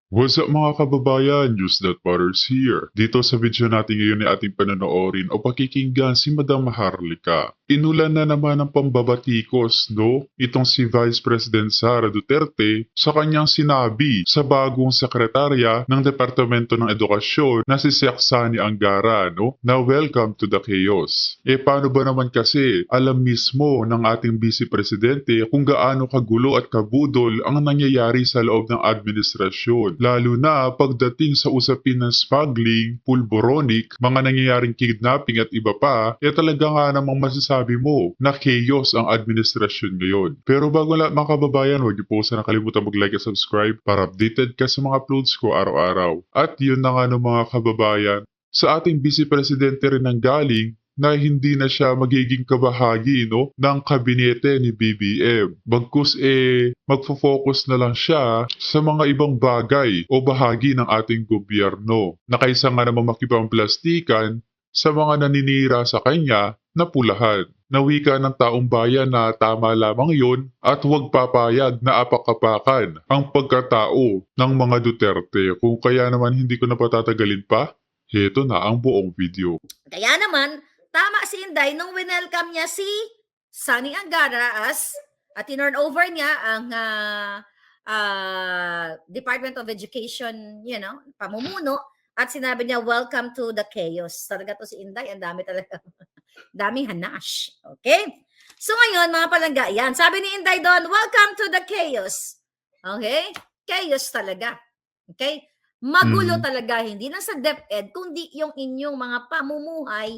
What's up mga kababayan? News That Matters here. Dito sa video natin ngayon ay ating panonoorin o pakikinggan si Madam Maharlika. Inulan na naman ng pambabatikos, no? Itong si Vice President Sara Duterte sa kanyang sinabi sa bagong sekretarya ng Departamento ng Edukasyon na si Seaksani Angara, no? Na welcome to the chaos. Paano ba naman kasi alam mismo ng ating Vice Presidente kung gaano kagulo at kabudol ang nangyayari sa loob ng administrasyon. Lalo na pagdating sa usapin ng smuggling, pulboronic, mga nangyayaring kidnapping at iba pa, talaga nga namang masasabi mo na chaos ang administrasyon ngayon. Pero bago lahat mga kababayan, huwag niyo po sana kalimutan mag-like at subscribe para updated ka sa mga uploads ko araw-araw. At yun na nga no mga kababayan, sa ating Vice Presidente rin ang galing na hindi na siya magiging kabahagi no, ng kabinete ni BBM. Bagkus magfo-focus na lang siya sa mga ibang bagay o bahagi ng ating gobyerno na kaysa nga naman makipangplastikan sa mga naninira sa kanya na pulahan. Nawika ng taong bayan na tama lamang yon at huwag papayag na apakapakan ang pagkatao ng mga Duterte. Kung kaya naman hindi ko na patatagalin pa, heto na ang buong video. Kaya naman, tama si Inday nung winelcome niya si Sani Angara at tinurn over niya ang Department of Education, pamumuno, at sinabi niya, welcome to the chaos. Talaga to si Inday, ang dami talaga. Daming hanash. Okay? So ngayon, mga palangga, yan. Sabi ni Inday doon, welcome to the chaos. Okay? Chaos talaga. Okay? Magulo talaga, hindi lang sa DepEd, kundi yung inyong mga pamumuhay,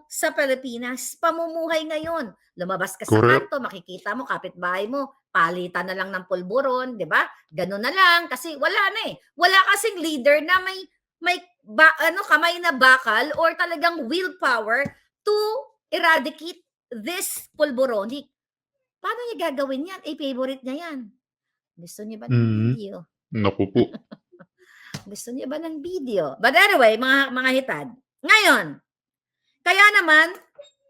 sa Pilipinas. Pamumuhay ngayon. Lumabas ka sa Correct. kanto, makikita mo, kapitbahay mo, palitan na lang ng pulburon, di ba? Ganun na lang, kasi wala na eh. Wala kasing leader na may kamay na bakal or talagang willpower to eradicate this pulboronic. Paano niya gagawin yan? Favorite niya yan. Gusto niya ba ng video? Naku po. Gusto niya ba ng video? But anyway, mga hitad. Ngayon, kaya naman,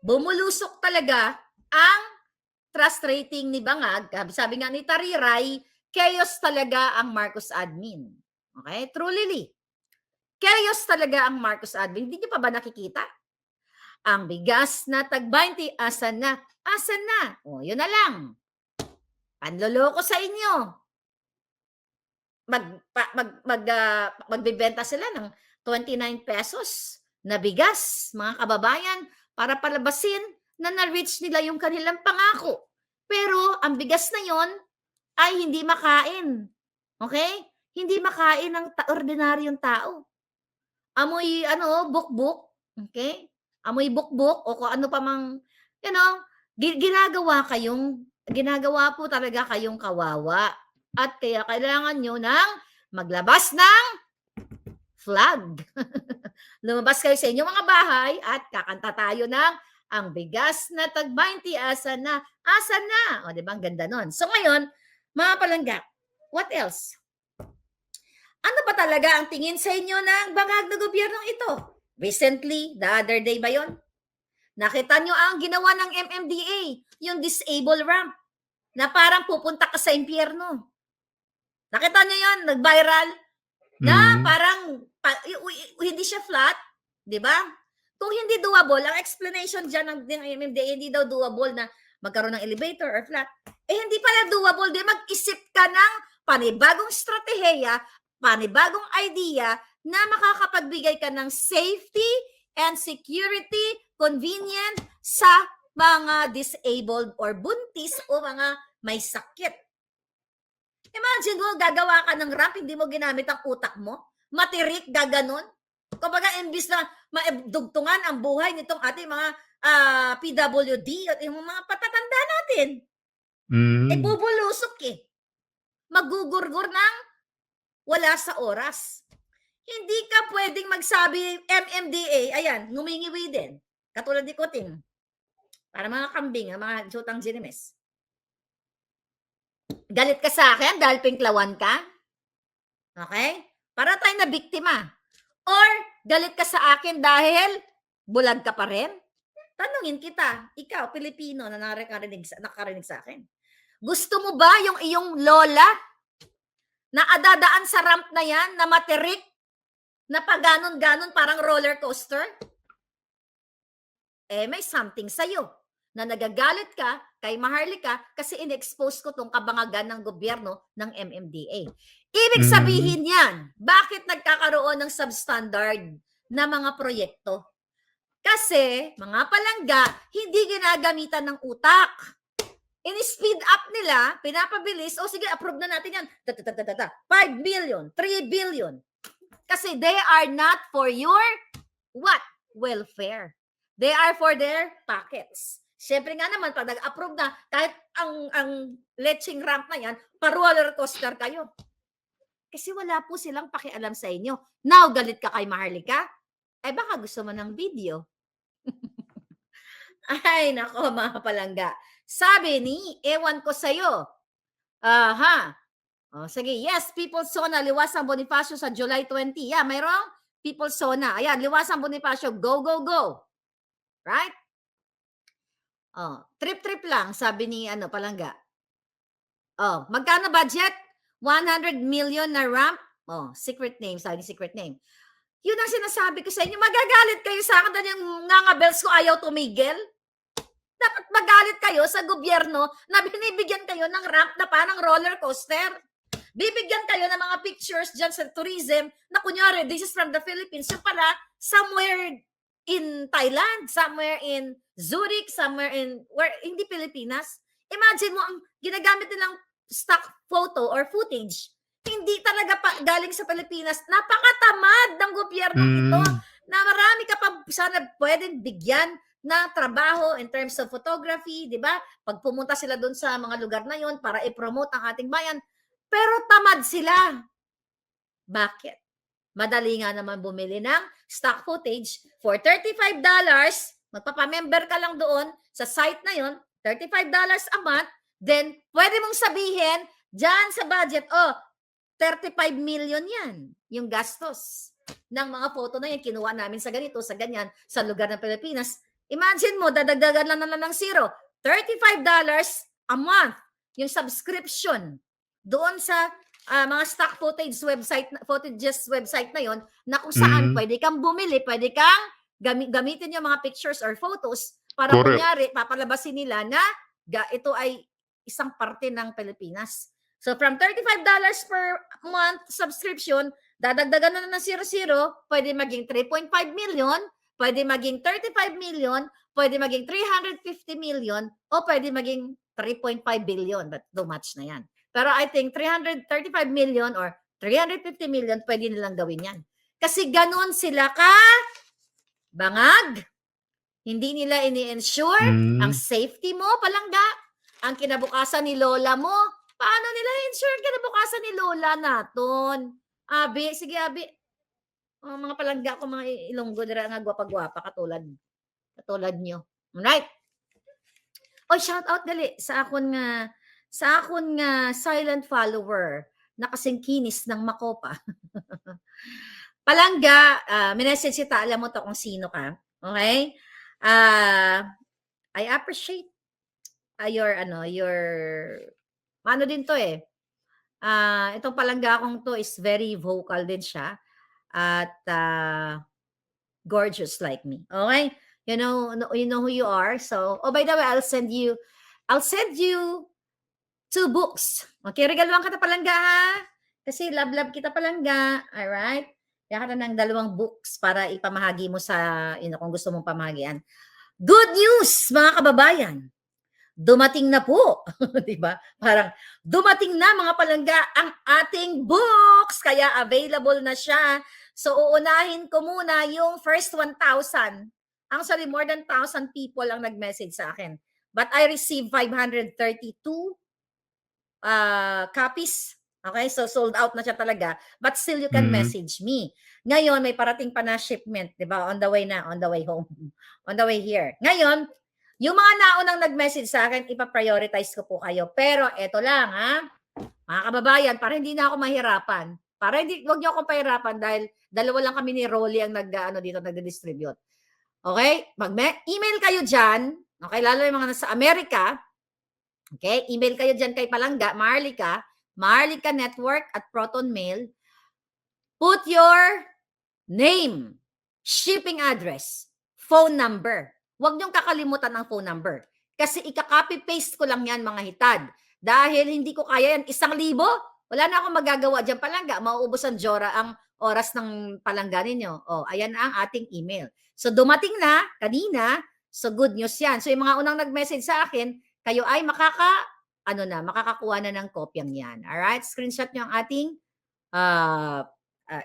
bumulusok talaga ang trust rating ni Bangag. Sabi nga ni Tariray, chaos talaga ang Marcos admin. Okay? Truly. Chaos talaga ang Marcos admin. Hindi niyo pa ba nakikita? Ang bigas na tag-20, asan na? Asan na? O, yun na lang. Panloloko sa inyo. Magbebenta sila ng 29 pesos na bigas, mga kababayan, para palabasin na na-reach nila yung kanilang pangako. Pero ang bigas na yon ay hindi makain. Okay? Hindi makain ng ordinaryong tao. Amoy bukbuk, okay? Amoy bukbuk o kung ano pa mang ginagawa po talaga kayong kawawa. At kaya kailangan nyo ng maglabas ng flag. Lumabas kayo sa inyong mga bahay at kakanta tayo ng ang bigas na tag-20, asan na? Asan na? O, diba? Ang ganda nun. So ngayon, mga palangga, what else? Ano ba talaga ang tingin sa inyo ng bangag na gobyernong ito? Recently, the other day ba yon? Nakita nyo ang ginawa ng MMDA, yung disable ramp, na parang pupunta ka sa impyerno. Nakita nyo yon? Nag-viral? Na parang hindi siya flat, di ba? Kung hindi doable, ang explanation dyan ng MMDA, hindi daw doable na magkaroon ng elevator or flat. Hindi pala doable, di mag-isip ka ng panibagong strategiya, panibagong idea na makakapagbigay ka ng safety and security, convenient sa mga disabled or buntis o mga may sakit. Imagine mo, gagawa ka ng ramp, hindi mo ginamit ang utak mo? Matirik, gaganon? Kumbaga, imbis na maidugtungan ang buhay nitong ating mga PWD at yung mga patatanda natin. Bubulusok eh. Magugurgur ng wala sa oras. Hindi ka pwedeng magsabi, MMDA, ayan, ngumingiwi din. Katulad ni Kuting. Para mga kambing, mga jutang ginimes. Galit ka sa akin dahil pinklawan ka? Okay? Para tayo na biktima. Or galit ka sa akin dahil bulag ka pa rin? Tanungin kita, ikaw, Pilipino na nakarinig sa akin. Gusto mo ba yung iyong lola na adadaan sa ramp na yan, na matirik, na paganon-ganon, parang roller coaster? May something sa'yo na nagagalit ka kay Maharlika kasi in-expose ko tong kabangagan ng gobyerno ng MMDA. Ibig sabihin yan, bakit nagkakaroon ng substandard na mga proyekto? Kasi, mga palangga, hindi ginagamitan ng utak. In-speed up nila, pinapabilis, sige, approve na natin yan. 5 billion, 3 billion. Kasi they are not for your, what? Welfare. They are for their pockets. Siyempre nga naman, pag nag-approve na, kahit ang leching ramp na yan, pa-roller coaster kayo. Kasi wala po silang pakialam sa inyo. Now, galit ka kay Maharlika? Baka gusto mo ng video. Ay, nako mga palangga. Sabi ni, ewan ko sa'yo. Sige, yes, People's Zona, Liwasang Bonifacio sa July 20. Yeah, mayroong People's Zona. Ayan, Liwasang Bonifacio, go, go, go. Right? Trip-trip lang, sabi ni palangga. Magkano budget? 100 million na ramp. Secret name, sabi ni secret name. Yun ang sinasabi ko sa inyo. Magagalit kayo sa akin dahil yung ngangabels ko ayaw tumigil. Dapat magalit kayo sa gobyerno na binibigyan kayo ng ramp na parang roller coaster. Bibigyan kayo ng mga pictures dyan sa tourism na kunyari, this is from the Philippines. Yung pala, somewhere in Thailand, somewhere in Zurich, somewhere in, hindi Pilipinas. Imagine mo, ang ginagamit nilang stock photo or footage, hindi talaga galing sa Pilipinas. Napakatamad ng gobyerno ito na marami ka pa sana pwedeng bigyan na trabaho in terms of photography, di ba? Pag pumunta sila doon sa mga lugar na yon para i-promote ang ating bayan. Pero tamad sila. Bakit? Madali nga naman bumili ng stock footage for $35. Magpapamember ka lang doon sa site na yon, $35 a month. Then, pwede mong sabihin, dyan sa budget, 35 million yan, yung gastos ng mga photo na yan, kinuha namin sa ganito, sa ganyan, sa lugar ng Pilipinas. Imagine mo, dadagdagan lang ng zero. $35 a month, yung subscription doon sa mga stock footages website na yon, na kung saan pwede kang bumili, pwede kang gamitin yung mga pictures or photos para kunyari, papalabasin nila na ito ay isang parte ng Pilipinas. So from $35 per month subscription, dadagdagan na ng 00, pwede maging 3.5 million, pwede maging 35 million, pwede maging 350 million, o pwede maging 3.5 billion. But too much na yan. Pero I think 335 million or 350 million, pwede nilang gawin yan. Kasi ganun sila ka bangag. Hindi nila ini-ensure ang safety mo, palangga. Ang kinabukasan ni lola mo. Paano nila ensure kinabukasan ni lola naton? Abi, sige abi. Mga palangga ko, mga Ilonggo, dira nga gwapa-gwapa katulad nyo. Alright. Shout out dali sa akon nga silent follower na kasing kinis ng Makopa. Palangga, minessage kita, alam mo to kung sino ka. Okay? I appreciate your ano din to itong palangga kong to is very vocal din siya at gorgeous like me. Okay? You know who you are. So, by the way, I'll send you 2 books. Okay, regaluhan kita palangga ha. Kasi love kita palangga. All right? Kaya ka na ng 2 books para ipamahagi mo sa kung gusto mong pamahagian. Good news, mga kababayan. Dumating na po, 'di ba? Parang dumating na mga palangga ang ating books, kaya available na siya. So uunahin ko muna yung first 1,000. Actually, more than 1,000 people ang nag-message sa akin. But I received 532 copies. Okay, so sold out na siya talaga. But still, you can message me. Ngayon, may parating pa na shipment, 'di ba? On the way na, on the way home, on the way here. Ngayon, yung mga naunang nag-message sa akin, ipa-prioritize ko po kayo. Pero eto lang mga kababayan, para hindi na ako mahirapan. Wag niyo akong pahirapan dahil 2 lang kami ni Rolly ang nagdi-distribute. Okay? Email kayo dyan. Okay? Lalo yung mga nasa Amerika. Okay? Email kayo dyan kay Palangga, Maharlika. Maharlika Network at Proton Mail. Put your name, shipping address, phone number. Huwag niyong kakalimutan ang phone number. Kasi ika-copy-paste ko lang yan, mga hitad. Dahil hindi ko kaya yan, 1,000, wala na akong magagawa dyan palangga. Mauubos ang Jora ang oras ng palangga ninyo. O, ayan ang ating email. So, dumating na, kanina, so good news yan. So, yung mga unang nag-message sa akin, kayo ay makakakuha na ng kopyang yan. Alright? Screenshot nyo ang ating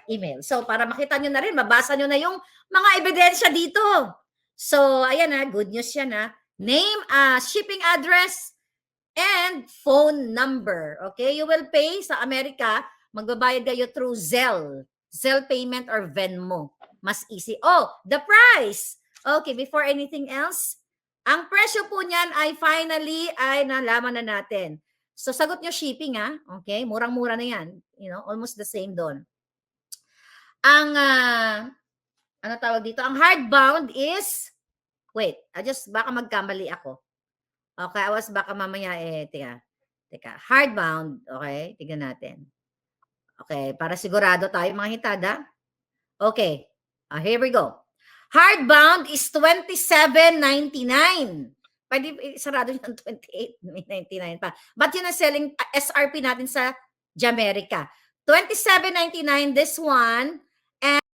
email. So, para makita nyo na rin, mabasa nyo na yung mga ebidensya dito. So, ayan na, good news yan ha. Name, shipping address, and phone number. Okay? You will pay sa Amerika, magbabayad kayo through Zelle. Zelle payment or Venmo. Mas easy. Oh, the price. Okay, before anything else, ang presyo po niyan ay finally ay nalaman na natin. So, sagot nyo shipping ha. Okay? Murang-mura na yan. You know, almost the same doon. Ang, ano tawag dito? Ang hardbound is, wait, baka magkamali ako. Okay, baka mamaya teka. Hardbound, okay, tignan natin. Okay, para sigurado tayo mga hitada. Okay, here we go. Hardbound is $27.99. Pwede sarado yung $28.99 pa. But yun ang selling SRP natin sa Jamaica. $27.99 this one.